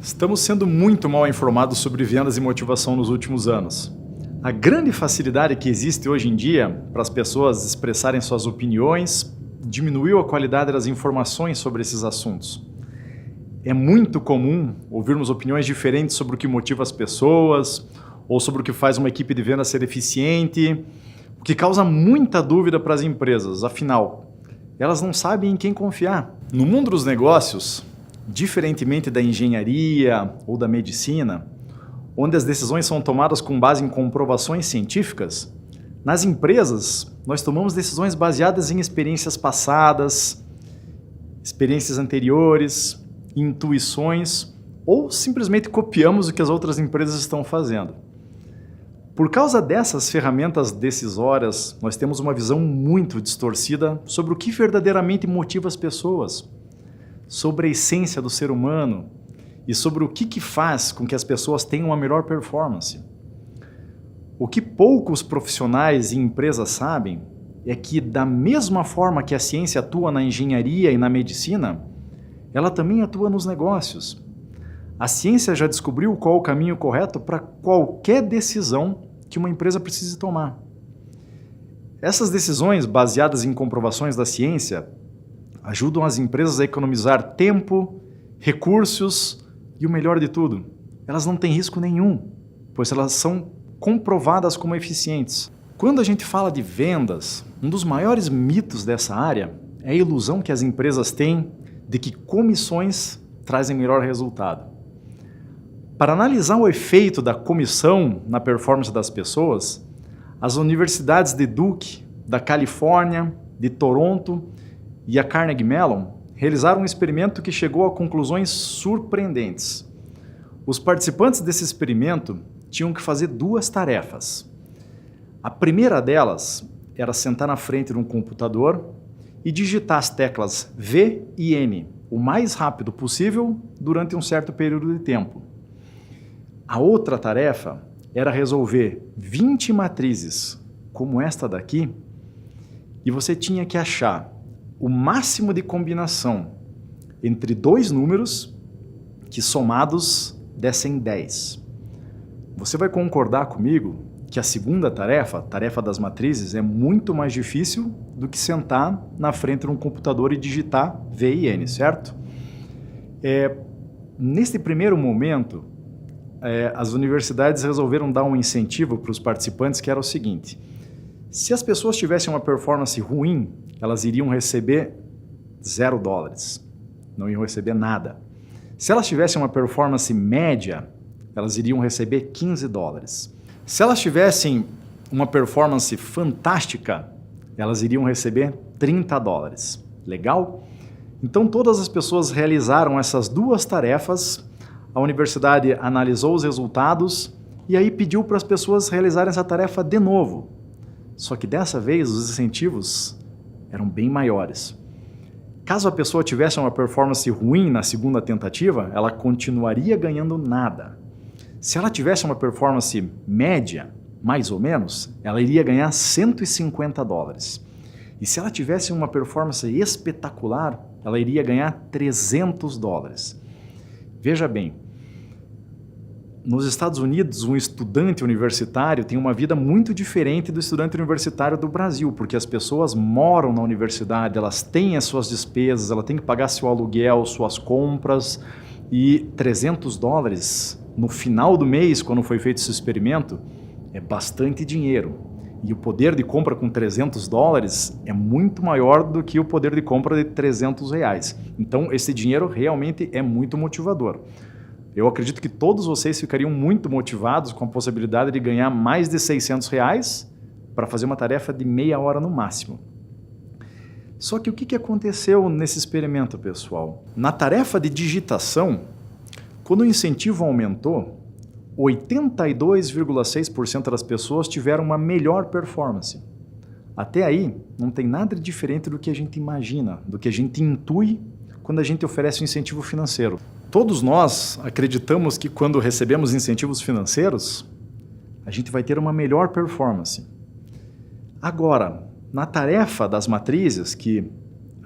Estamos sendo muito mal informados sobre vendas e motivação nos últimos anos. A grande facilidade que existe hoje em dia para as pessoas expressarem suas opiniões diminuiu a qualidade das informações sobre esses assuntos. É muito comum ouvirmos opiniões diferentes sobre o que motiva as pessoas ou sobre o que faz uma equipe de vendas ser eficiente, o que causa muita dúvida para as empresas, afinal, elas não sabem em quem confiar. No mundo dos negócios, diferentemente da engenharia ou da medicina, onde as decisões são tomadas com base em comprovações científicas, nas empresas nós tomamos decisões baseadas em experiências passadas, experiências anteriores, intuições ou simplesmente copiamos o que as outras empresas estão fazendo. Por causa dessas ferramentas decisórias, nós temos uma visão muito distorcida sobre o que verdadeiramente motiva as pessoas, sobre a essência do ser humano e sobre o que faz com que as pessoas tenham uma melhor performance. O que poucos profissionais e empresas sabem é que, da mesma forma que a ciência atua na engenharia e na medicina, ela também atua nos negócios. A ciência já descobriu qual o caminho correto para qualquer decisão que uma empresa precise tomar. Essas decisões, baseadas em comprovações da ciência, ajudam as empresas a economizar tempo, recursos e o melhor de tudo, elas não têm risco nenhum, pois elas são comprovadas como eficientes. Quando a gente fala de vendas, um dos maiores mitos dessa área é a ilusão que as empresas têm de que comissões trazem melhor resultado. Para analisar o efeito da comissão na performance das pessoas, as universidades de Duke, da Califórnia, de Toronto e a Carnegie Mellon realizaram um experimento que chegou a conclusões surpreendentes. Os participantes desse experimento tinham que fazer duas tarefas. A primeira delas era sentar na frente de um computador e digitar as teclas V e N o mais rápido possível durante um certo período de tempo. A outra tarefa era resolver 20 matrizes como esta daqui e você tinha que achar o máximo de combinação entre dois números que somados dessem 10. Você vai concordar comigo que a segunda tarefa, a tarefa das matrizes, é muito mais difícil do que sentar na frente de um computador e digitar V e N, certo? Neste primeiro momento, as universidades resolveram dar um incentivo para os participantes que era o seguinte: se as pessoas tivessem uma performance ruim, elas iriam receber $0, não iam receber nada. Se elas tivessem uma performance média, elas iriam receber $15. Se elas tivessem uma performance fantástica, elas iriam receber $30. Legal? Então todas as pessoas realizaram essas duas tarefas, a universidade analisou os resultados e aí pediu para as pessoas realizarem essa tarefa de novo. Só que dessa vez os incentivos eram bem maiores. Caso a pessoa tivesse uma performance ruim na segunda tentativa, ela continuaria ganhando nada. Se ela tivesse uma performance média, mais ou menos, ela iria ganhar $150. E se ela tivesse uma performance espetacular, ela iria ganhar $300. Veja bem, nos Estados Unidos, um estudante universitário tem uma vida muito diferente do estudante universitário do Brasil, porque as pessoas moram na universidade, elas têm as suas despesas, ela tem que pagar seu aluguel, suas compras, e $300 no final do mês, quando foi feito esse experimento, é bastante dinheiro. E o poder de compra com $300 é muito maior do que o poder de compra de R$300. Então, esse dinheiro realmente é muito motivador. Eu acredito que todos vocês ficariam muito motivados com a possibilidade de ganhar mais de R$600 para fazer uma tarefa de meia hora no máximo. Só que o que aconteceu nesse experimento, pessoal? Na tarefa de digitação, quando o incentivo aumentou, 82,6% das pessoas tiveram uma melhor performance. Até aí, não tem nada diferente do que a gente imagina, do que a gente intui quando a gente oferece um incentivo financeiro. Todos nós acreditamos que quando recebemos incentivos financeiros, a gente vai ter uma melhor performance. Agora, na tarefa das matrizes, que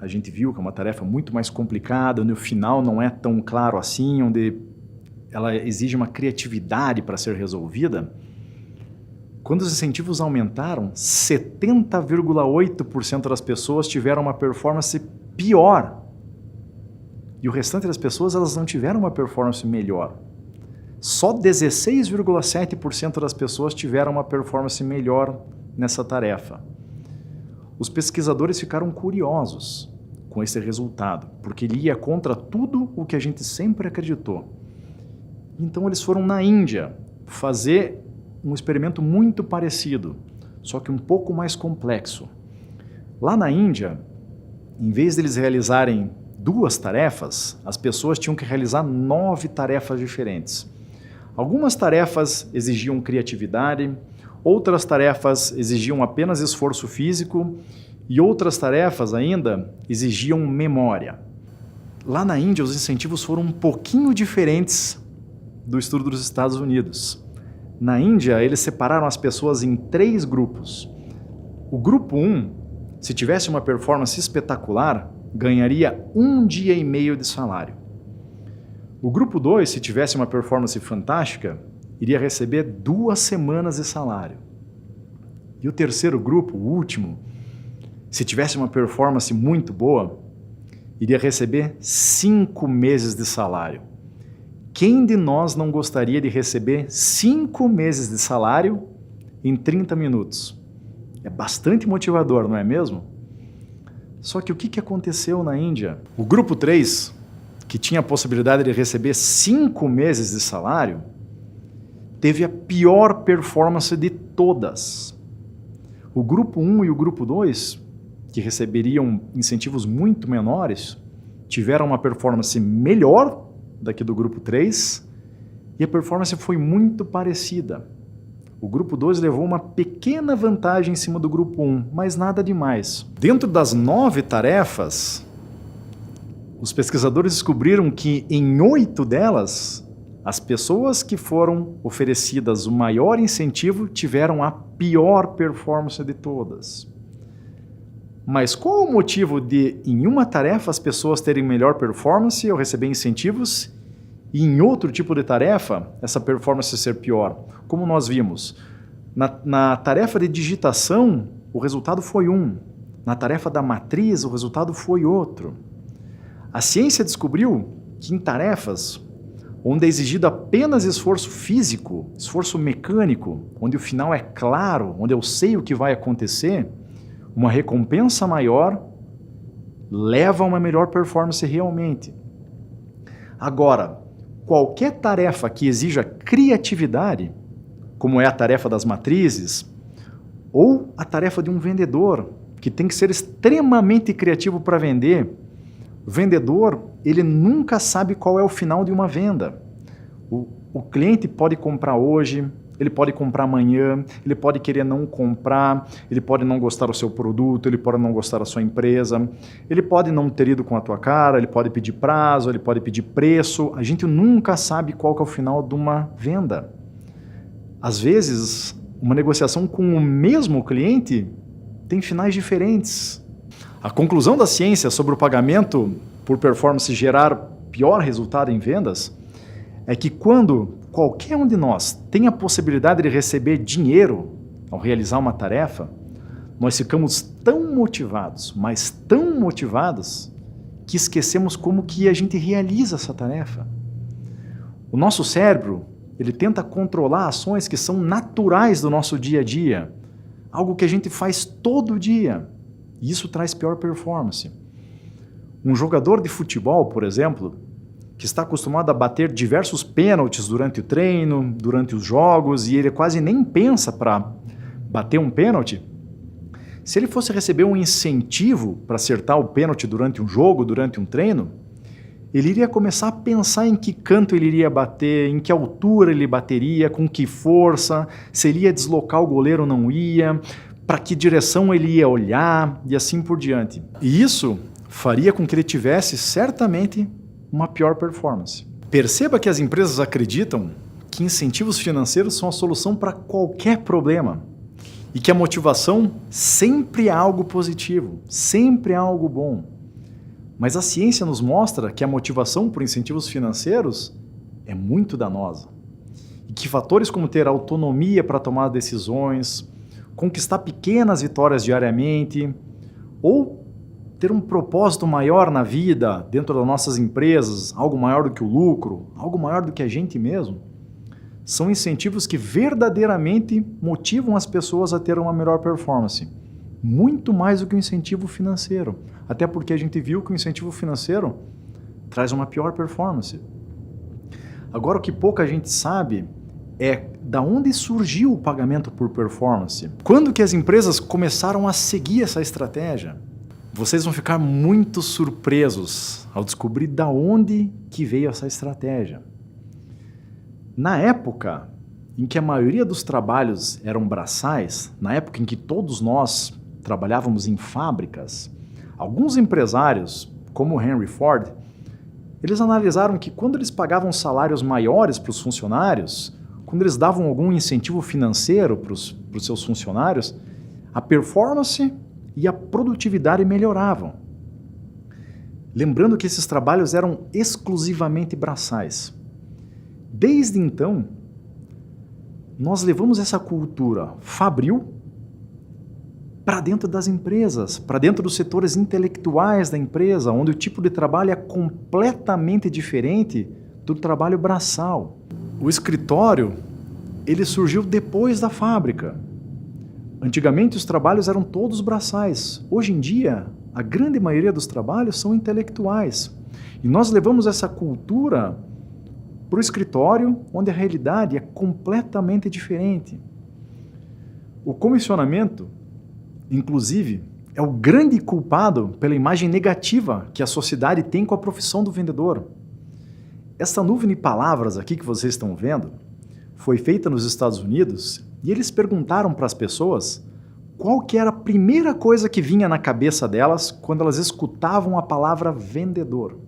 a gente viu que é uma tarefa muito mais complicada, no final não é tão claro assim, onde ela exige uma criatividade para ser resolvida, quando os incentivos aumentaram, 70,8% das pessoas tiveram uma performance pior. E o restante das pessoas, elas não tiveram uma performance melhor. Só 16,7% das pessoas tiveram uma performance melhor nessa tarefa. Os pesquisadores ficaram curiosos com esse resultado, porque ele ia contra tudo o que a gente sempre acreditou. Então eles foram na Índia fazer um experimento muito parecido, só que um pouco mais complexo. Lá na Índia, em vez de eles realizarem 2 tarefas, as pessoas tinham que realizar 9 tarefas diferentes. Algumas tarefas exigiam criatividade, outras tarefas exigiam apenas esforço físico e outras tarefas ainda exigiam memória. Lá na Índia, os incentivos foram um pouquinho diferentes do estudo dos Estados Unidos. Na Índia, eles separaram as pessoas em 3 grupos. O grupo 1, se tivesse uma performance espetacular, ganharia 1 dia e meio de salário. O grupo 2, se tivesse uma performance fantástica, iria receber 2 semanas de salário. E o terceiro grupo, o último, se tivesse uma performance muito boa, iria receber 5 meses de salário. Quem de nós não gostaria de receber 5 meses de salário em 30 minutos? É bastante motivador, não é mesmo? Só que o que aconteceu na Índia? O grupo 3, que tinha a possibilidade de receber 5 meses de salário, teve a pior performance de todas. O grupo 1 e o grupo 2, que receberiam incentivos muito menores, tiveram uma performance melhor daqui do grupo 3 e a performance foi muito parecida. O grupo 2 levou uma pequena vantagem em cima do grupo 1, mas nada demais. Dentro das 9 tarefas, os pesquisadores descobriram que em 8 delas, as pessoas que foram oferecidas o maior incentivo tiveram a pior performance de todas. Mas qual o motivo de, em uma tarefa, as pessoas terem melhor performance ou receber incentivos e em outro tipo de tarefa, essa performance ser pior? Como nós vimos, na tarefa de digitação, o resultado foi um. Na tarefa da matriz, o resultado foi outro. A ciência descobriu que em tarefas onde é exigido apenas esforço físico, esforço mecânico, onde o final é claro, onde eu sei o que vai acontecer, uma recompensa maior leva a uma melhor performance realmente. Agora, qualquer tarefa que exija criatividade, como é a tarefa das matrizes, ou a tarefa de um vendedor, que tem que ser extremamente criativo para vender. O vendedor, ele nunca sabe qual é o final de uma venda. O cliente pode comprar hoje, ele pode comprar amanhã, ele pode querer não comprar, ele pode não gostar do seu produto, ele pode não gostar da sua empresa, ele pode não ter ido com a tua cara, ele pode pedir prazo, ele pode pedir preço. A gente nunca sabe qual que é o final de uma venda. Às vezes, uma negociação com o mesmo cliente tem finais diferentes. A conclusão da ciência sobre o pagamento por performance gerar pior resultado em vendas é que quando qualquer um de nós tem a possibilidade de receber dinheiro ao realizar uma tarefa, nós ficamos tão motivados, mas tão motivados, que esquecemos como que a gente realiza essa tarefa. O nosso cérebro, ele tenta controlar ações que são naturais do nosso dia a dia, algo que a gente faz todo dia, e isso traz pior performance. Um jogador de futebol, por exemplo, que está acostumado a bater diversos pênaltis durante o treino, durante os jogos, e ele quase nem pensa para bater um pênalti, se ele fosse receber um incentivo para acertar o pênalti durante um jogo, durante um treino, ele iria começar a pensar em que canto ele iria bater, em que altura ele bateria, com que força, se ele ia deslocar o goleiro ou não ia, para que direção ele ia olhar e assim por diante. E isso faria com que ele tivesse certamente uma pior performance. Perceba que as empresas acreditam que incentivos financeiros são a solução para qualquer problema e que a motivação sempre é algo positivo, sempre é algo bom. Mas a ciência nos mostra que a motivação por incentivos financeiros é muito danosa. E que fatores como ter autonomia para tomar decisões, conquistar pequenas vitórias diariamente, ou ter um propósito maior na vida, dentro das nossas empresas, algo maior do que o lucro, algo maior do que a gente mesmo, são incentivos que verdadeiramente motivam as pessoas a ter uma melhor performance. Muito mais do que o incentivo financeiro. Até porque a gente viu que o incentivo financeiro traz uma pior performance. Agora, o que pouca gente sabe é da onde surgiu o pagamento por performance. Quando que as empresas começaram a seguir essa estratégia? Vocês vão ficar muito surpresos ao descobrir da onde que veio essa estratégia. Na época em que a maioria dos trabalhos eram braçais, na época em que todos nós trabalhávamos em fábricas, alguns empresários, como o Henry Ford, eles analisaram que quando eles pagavam salários maiores para os funcionários, quando eles davam algum incentivo financeiro para os seus funcionários, a performance e a produtividade melhoravam. Lembrando que esses trabalhos eram exclusivamente braçais. Desde então, nós levamos essa cultura fabril para dentro das empresas, para dentro dos setores intelectuais da empresa, onde o tipo de trabalho é completamente diferente do trabalho braçal. O escritório, ele surgiu depois da fábrica. Antigamente os trabalhos eram todos braçais. Hoje em dia, a grande maioria dos trabalhos são intelectuais. E nós levamos essa cultura para o escritório, onde a realidade é completamente diferente. O comissionamento, inclusive, é o grande culpado pela imagem negativa que a sociedade tem com a profissão do vendedor. Essa nuvem de palavras aqui que vocês estão vendo foi feita nos Estados Unidos e eles perguntaram para as pessoas qual que era a primeira coisa que vinha na cabeça delas quando elas escutavam a palavra vendedor.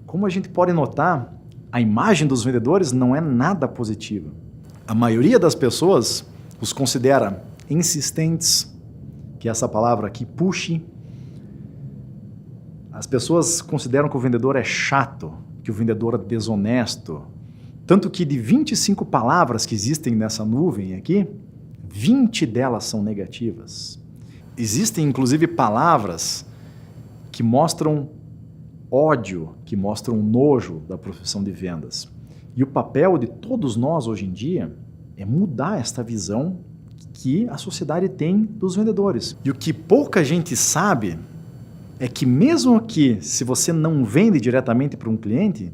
Como a gente pode notar, a imagem dos vendedores não é nada positiva. A maioria das pessoas os considera insistentes, que é essa palavra aqui, pushy. As pessoas consideram que o vendedor é chato, que o vendedor é desonesto. Tanto que de 25 palavras que existem nessa nuvem aqui, 20 delas são negativas. Existem inclusive palavras que mostram ódio, que mostram nojo da profissão de vendas. E o papel de todos nós hoje em dia é mudar esta visão que a sociedade tem dos vendedores. E o que pouca gente sabe é que mesmo que se você não vende diretamente para um cliente,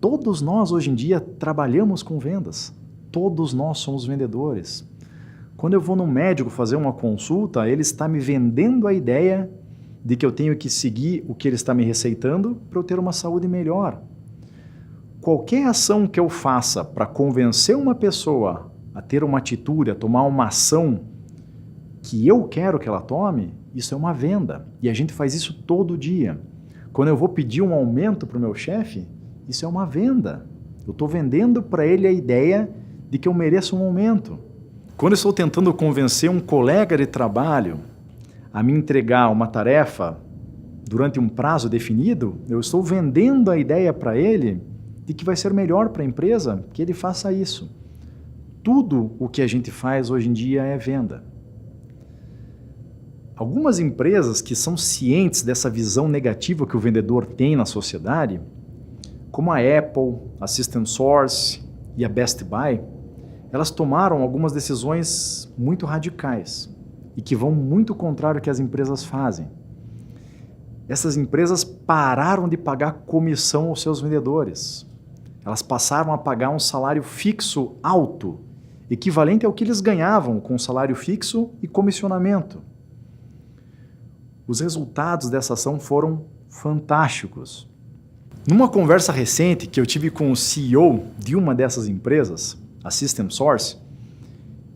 todos nós hoje em dia trabalhamos com vendas. Todos nós somos vendedores. Quando eu vou no médico fazer uma consulta, ele está me vendendo a ideia de que eu tenho que seguir o que ele está me receitando para eu ter uma saúde melhor. Qualquer ação que eu faça para convencer uma pessoa a ter uma atitude, a tomar uma ação que eu quero que ela tome, isso é uma venda. E a gente faz isso todo dia. Quando eu vou pedir um aumento para o meu chefe, isso é uma venda. Eu estou vendendo para ele a ideia de que eu mereço um aumento. Quando eu estou tentando convencer um colega de trabalho a me entregar uma tarefa durante um prazo definido, eu estou vendendo a ideia para ele de que vai ser melhor para a empresa que ele faça isso. Tudo o que a gente faz hoje em dia é venda. Algumas empresas que são cientes dessa visão negativa que o vendedor tem na sociedade, como a Apple, a System Source e a Best Buy, elas tomaram algumas decisões muito radicais e que vão muito contrário ao que as empresas fazem. Essas empresas pararam de pagar comissão aos seus vendedores. Elas passaram a pagar um salário fixo alto, equivalente ao que eles ganhavam com salário fixo e comissionamento. Os resultados dessa ação foram fantásticos. Numa conversa recente que eu tive com o CEO de uma dessas empresas, a System Source,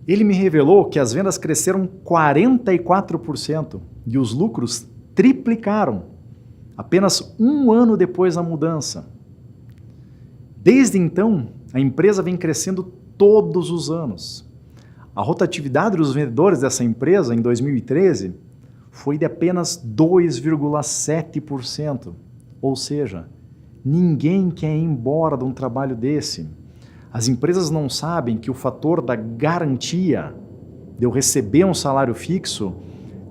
ele me revelou que as vendas cresceram 44% e os lucros triplicaram, apenas um ano depois da mudança. Desde então, a empresa vem crescendo todos os anos. A rotatividade dos vendedores dessa empresa em 2013 foi de apenas 2,7%, ou seja, Ninguém quer ir embora de um trabalho desse. As empresas não sabem que o fator da garantia de eu receber um salário fixo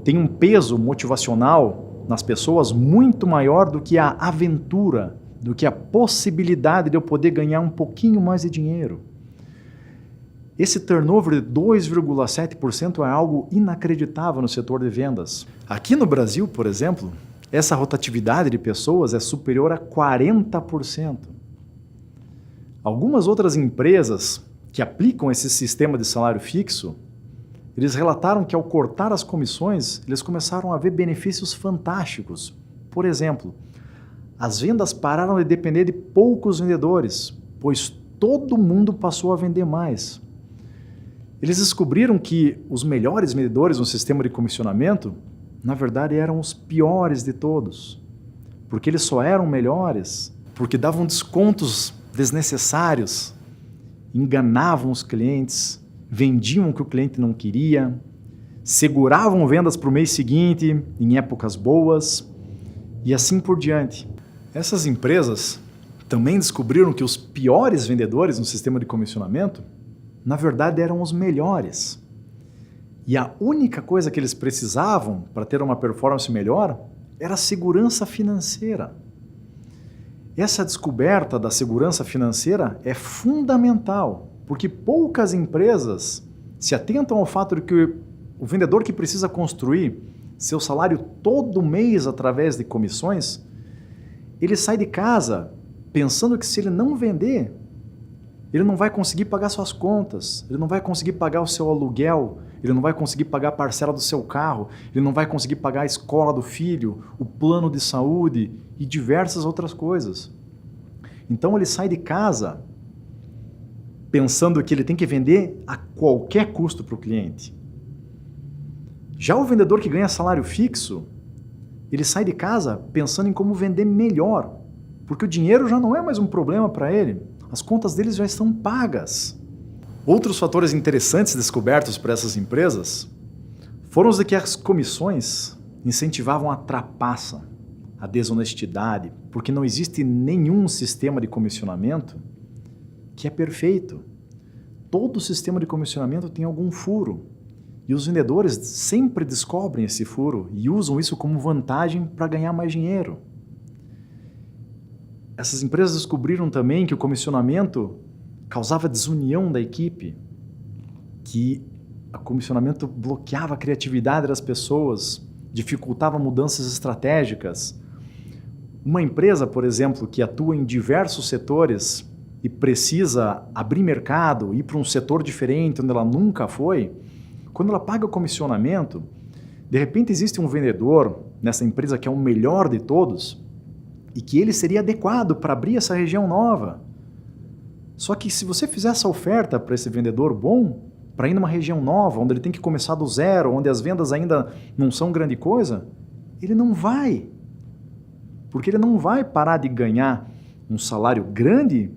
tem um peso motivacional nas pessoas muito maior do que a aventura, do que a possibilidade de eu poder ganhar um pouquinho mais de dinheiro. Esse turnover de 2,7% é algo inacreditável no setor de vendas. Aqui no Brasil, por exemplo, essa rotatividade de pessoas é superior a 40%. Algumas outras empresas que aplicam esse sistema de salário fixo, eles relataram que ao cortar as comissões, eles começaram a ver benefícios fantásticos. Por exemplo, as vendas pararam de depender de poucos vendedores, pois todo mundo passou a vender mais. Eles descobriram que os melhores vendedores no sistema de comissionamento, na verdade, eram os piores de todos. Porque eles só eram melhores porque davam descontos desnecessários, enganavam os clientes, vendiam o que o cliente não queria, seguravam vendas para o mês seguinte, em épocas boas, e assim por diante. Essas empresas também descobriram que os piores vendedores no sistema de comissionamento, na verdade, eram os melhores. E a única coisa que eles precisavam para ter uma performance melhor era a segurança financeira. Essa descoberta da segurança financeira é fundamental, porque poucas empresas se atentam ao fato de que o vendedor que precisa construir seu salário todo mês através de comissões, ele sai de casa pensando que se ele não vender, ele não vai conseguir pagar suas contas, ele não vai conseguir pagar o seu aluguel, ele não vai conseguir pagar a parcela do seu carro, ele não vai conseguir pagar a escola do filho, o plano de saúde e diversas outras coisas. Então ele sai de casa pensando que ele tem que vender a qualquer custo para o cliente. Já o vendedor que ganha salário fixo, ele sai de casa pensando em como vender melhor, porque o dinheiro já não é mais um problema para ele. As contas deles já estão pagas. Outros fatores interessantes descobertos por essas empresas foram os de que as comissões incentivavam a trapaça, a desonestidade, porque não existe nenhum sistema de comissionamento que é perfeito. Todo sistema de comissionamento tem algum furo. E os vendedores sempre descobrem esse furo e usam isso como vantagem para ganhar mais dinheiro. Essas empresas descobriram também que o comissionamento causava desunião da equipe, que o comissionamento bloqueava a criatividade das pessoas, dificultava mudanças estratégicas. Uma empresa, por exemplo, que atua em diversos setores e precisa abrir mercado, ir para um setor diferente onde ela nunca foi, quando ela paga o comissionamento, de repente existe um vendedor nessa empresa que é o melhor de todos, e que ele seria adequado para abrir essa região nova. Só que se você fizer essa oferta para esse vendedor bom, para ir numa região nova, onde ele tem que começar do zero, onde as vendas ainda não são grande coisa, ele não vai. Porque ele não vai parar de ganhar um salário grande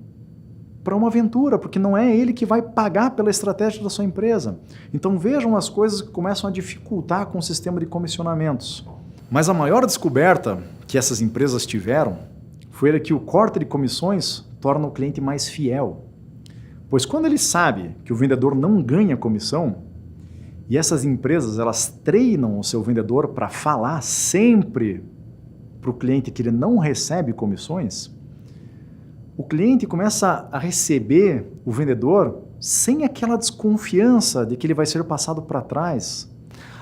para uma aventura, porque não é ele que vai pagar pela estratégia da sua empresa. Então vejam as coisas que começam a dificultar com o sistema de comissionamentos. Mas a maior descoberta que essas empresas tiveram foi que o corte de comissões torna o cliente mais fiel. Pois quando ele sabe que o vendedor não ganha comissão, e essas empresas elas treinam o seu vendedor para falar sempre para o cliente que ele não recebe comissões, o cliente começa a receber o vendedor sem aquela desconfiança de que ele vai ser passado para trás.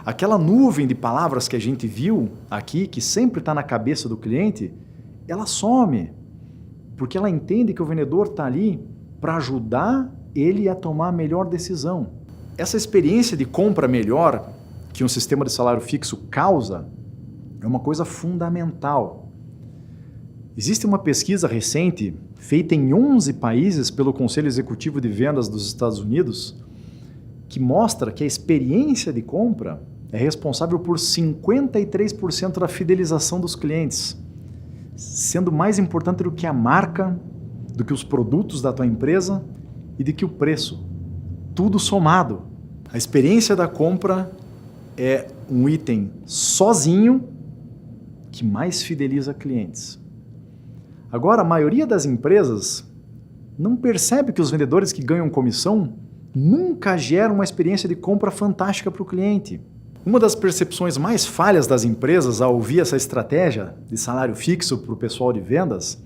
Aquela nuvem de palavras que a gente viu aqui, que sempre está na cabeça do cliente, ela some, porque ela entende que o vendedor está ali para ajudar ele a tomar a melhor decisão. Essa experiência de compra melhor que um sistema de salário fixo causa é uma coisa fundamental. Existe uma pesquisa recente, feita em 11 países pelo Conselho Executivo de Vendas dos Estados Unidos, que mostra que a experiência de compra é responsável por 53% da fidelização dos clientes, sendo mais importante do que a marca, do que os produtos da tua empresa e do que o preço. Tudo somado. A experiência da compra é um item sozinho que mais fideliza clientes. Agora, a maioria das empresas não percebe que os vendedores que ganham comissão nunca geram uma experiência de compra fantástica para o cliente. Uma das percepções mais falhas das empresas ao ouvir essa estratégia de salário fixo para o pessoal de vendas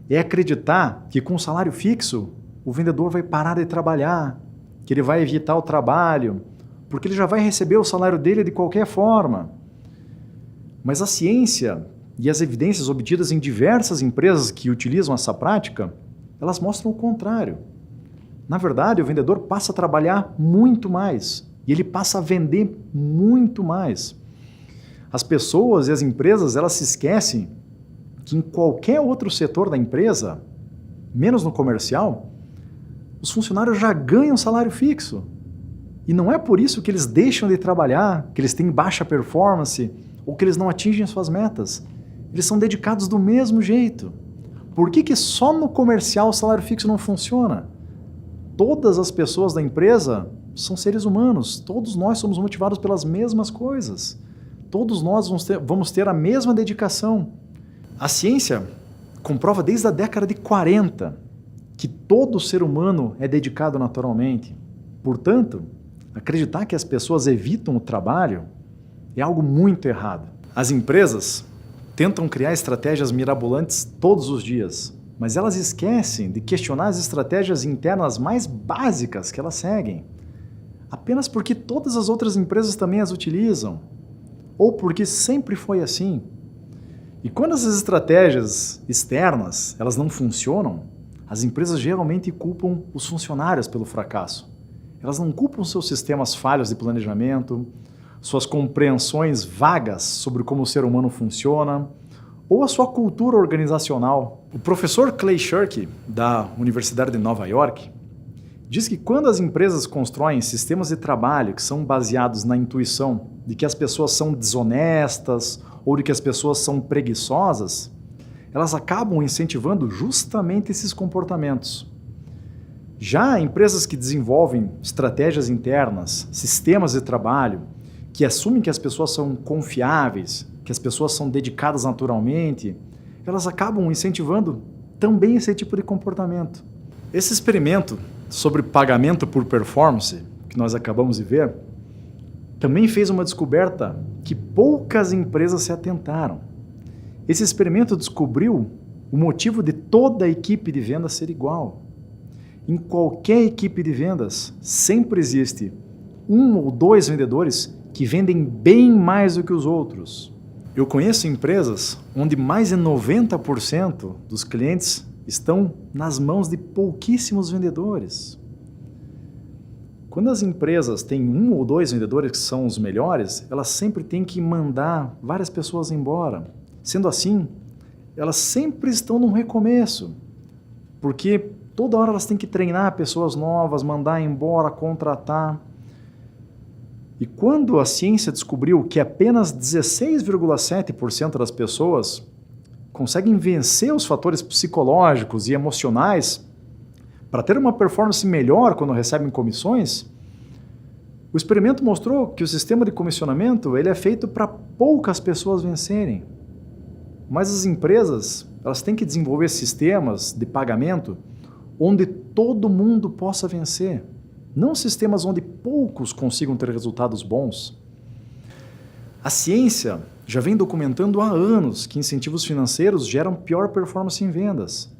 é acreditar que com salário fixo o vendedor vai parar de trabalhar, que ele vai evitar o trabalho, porque ele já vai receber o salário dele de qualquer forma. Mas a ciência e as evidências obtidas em diversas empresas que utilizam essa prática, elas mostram o contrário. Na verdade, o vendedor passa a trabalhar muito mais e ele passa a vender muito mais. As pessoas e as empresas, elas se esquecem que em qualquer outro setor da empresa, menos no comercial, os funcionários já ganham salário fixo. E não é por isso que eles deixam de trabalhar, que eles têm baixa performance ou que eles não atingem suas metas. Eles são dedicados do mesmo jeito. Por que só no comercial o salário fixo não funciona? Todas as pessoas da empresa são seres humanos. Todos nós somos motivados pelas mesmas coisas. Todos nós vamos ter a mesma dedicação. A ciência comprova desde a década de 40 que todo ser humano é dedicado naturalmente. Portanto, acreditar que as pessoas evitam o trabalho é algo muito errado. As empresas tentam criar estratégias mirabolantes todos os dias, mas elas esquecem de questionar as estratégias internas mais básicas que elas seguem, apenas porque todas as outras empresas também as utilizam, ou porque sempre foi assim. E quando essas estratégias externas elas não funcionam, as empresas geralmente culpam os funcionários pelo fracasso. Elas não culpam seus sistemas falhos de planejamento, suas compreensões vagas sobre como o ser humano funciona, ou a sua cultura organizacional. O professor Clay Shirky, da Universidade de Nova York, diz que quando as empresas constroem sistemas de trabalho que são baseados na intuição de que as pessoas são desonestas ou de que as pessoas são preguiçosas, elas acabam incentivando justamente esses comportamentos. Já empresas que desenvolvem estratégias internas, sistemas de trabalho, que assumem que as pessoas são confiáveis, que as pessoas são dedicadas naturalmente, elas acabam incentivando também esse tipo de comportamento. Esse experimento sobre pagamento por performance, que nós acabamos de ver, também fez uma descoberta que poucas empresas se atentaram. Esse experimento descobriu o motivo de toda a equipe de vendas ser igual. Em qualquer equipe de vendas, sempre existe um ou dois vendedores que vendem bem mais do que os outros. Eu conheço empresas onde mais de 90% dos clientes estão nas mãos de pouquíssimos vendedores. Quando as empresas têm um ou dois vendedores que são os melhores, elas sempre têm que mandar várias pessoas embora. Sendo assim, elas sempre estão num recomeço, porque toda hora elas têm que treinar pessoas novas, mandar embora, contratar. E quando a ciência descobriu que apenas 16,7% das pessoas conseguem vencer os fatores psicológicos e emocionais para ter uma performance melhor quando recebem comissões, o experimento mostrou que o sistema de comissionamento ele é feito para poucas pessoas vencerem. Mas as empresas elas têm que desenvolver sistemas de pagamento onde todo mundo possa vencer. Não sistemas onde poucos consigam ter resultados bons. A ciência já vem documentando há anos que incentivos financeiros geram pior performance em vendas.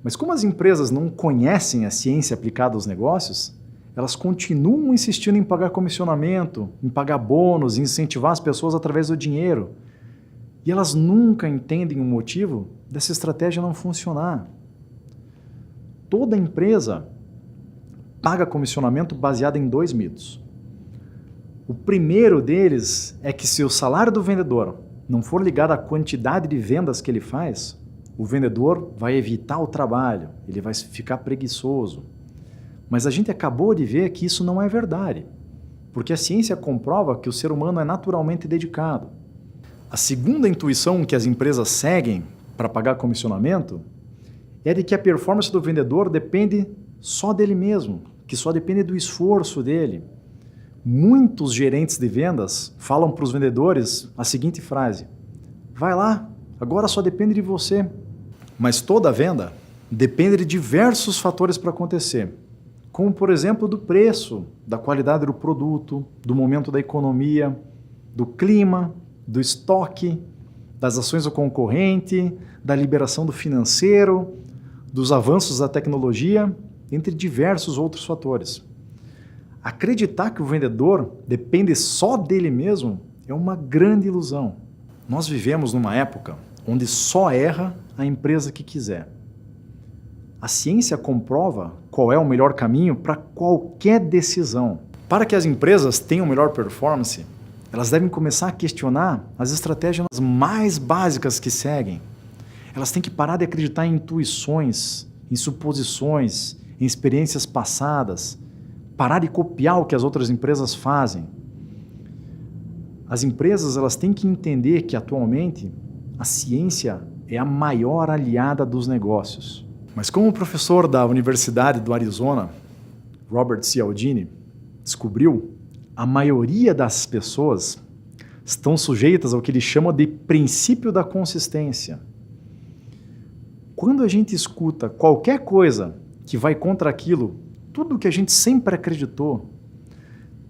Mas como as empresas não conhecem a ciência aplicada aos negócios, elas continuam insistindo em pagar comissionamento, em pagar bônus, em incentivar as pessoas através do dinheiro. E elas nunca entendem o motivo dessa estratégia não funcionar. Toda empresa paga comissionamento baseado em dois mitos. O primeiro deles é que se o salário do vendedor não for ligado à quantidade de vendas que ele faz, o vendedor vai evitar o trabalho, ele vai ficar preguiçoso. Mas a gente acabou de ver que isso não é verdade, porque a ciência comprova que o ser humano é naturalmente dedicado. A segunda intuição que as empresas seguem para pagar comissionamento é de que a performance do vendedor depende só dele mesmo, que só depende do esforço dele. Muitos gerentes de vendas falam para os vendedores a seguinte frase: vai lá, agora só depende de você. Mas toda venda depende de diversos fatores para acontecer, como por exemplo do preço, da qualidade do produto, do momento da economia, do clima, do estoque, das ações do concorrente, da liberação do financeiro, dos avanços da tecnologia, entre diversos outros fatores. Acreditar que o vendedor depende só dele mesmo é uma grande ilusão. Nós vivemos numa época onde só erra a empresa que quiser. A ciência comprova qual é o melhor caminho para qualquer decisão. Para que as empresas tenham melhor performance, elas devem começar a questionar as estratégias mais básicas que seguem. Elas têm que parar de acreditar em intuições, em suposições, em experiências passadas, parar de copiar o que as outras empresas fazem. As empresas elas têm que entender que atualmente a ciência é a maior aliada dos negócios. Mas como o professor da Universidade do Arizona, Robert Cialdini, descobriu, a maioria das pessoas estão sujeitas ao que ele chama de princípio da consistência. Quando a gente escuta qualquer coisa que vai contra aquilo, tudo que a gente sempre acreditou,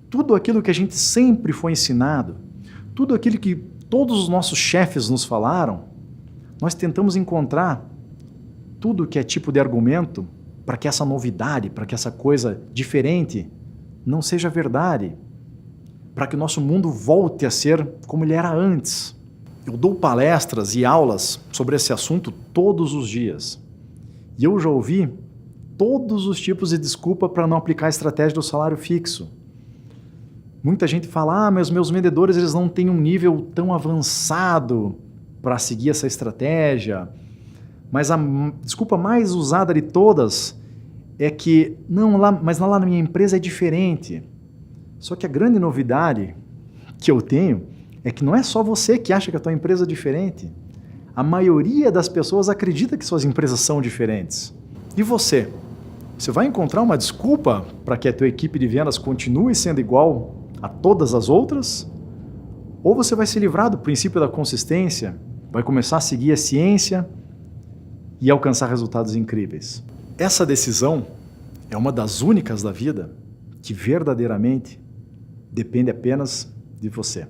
tudo aquilo que a gente sempre foi ensinado, tudo aquilo que todos os nossos chefes nos falaram, nós tentamos encontrar tudo que é tipo de argumento para que essa novidade, para que essa coisa diferente não seja verdade, para que o nosso mundo volte a ser como ele era antes. Eu dou palestras e aulas sobre esse assunto todos os dias. E eu já ouvi todos os tipos de desculpa para não aplicar a estratégia do salário fixo. Muita gente fala, mas meus vendedores eles não têm um nível tão avançado para seguir essa estratégia. Mas a desculpa mais usada de todas é que, mas lá na minha empresa é diferente. Só que a grande novidade que eu tenho é que não é só você que acha que a tua empresa é diferente. A maioria das pessoas acredita que suas empresas são diferentes. E você? Você vai encontrar uma desculpa para que a tua equipe de vendas continue sendo igual a todas as outras? Ou você vai se livrar do princípio da consistência, vai começar a seguir a ciência e alcançar resultados incríveis? Essa decisão é uma das únicas da vida que verdadeiramente depende apenas de você.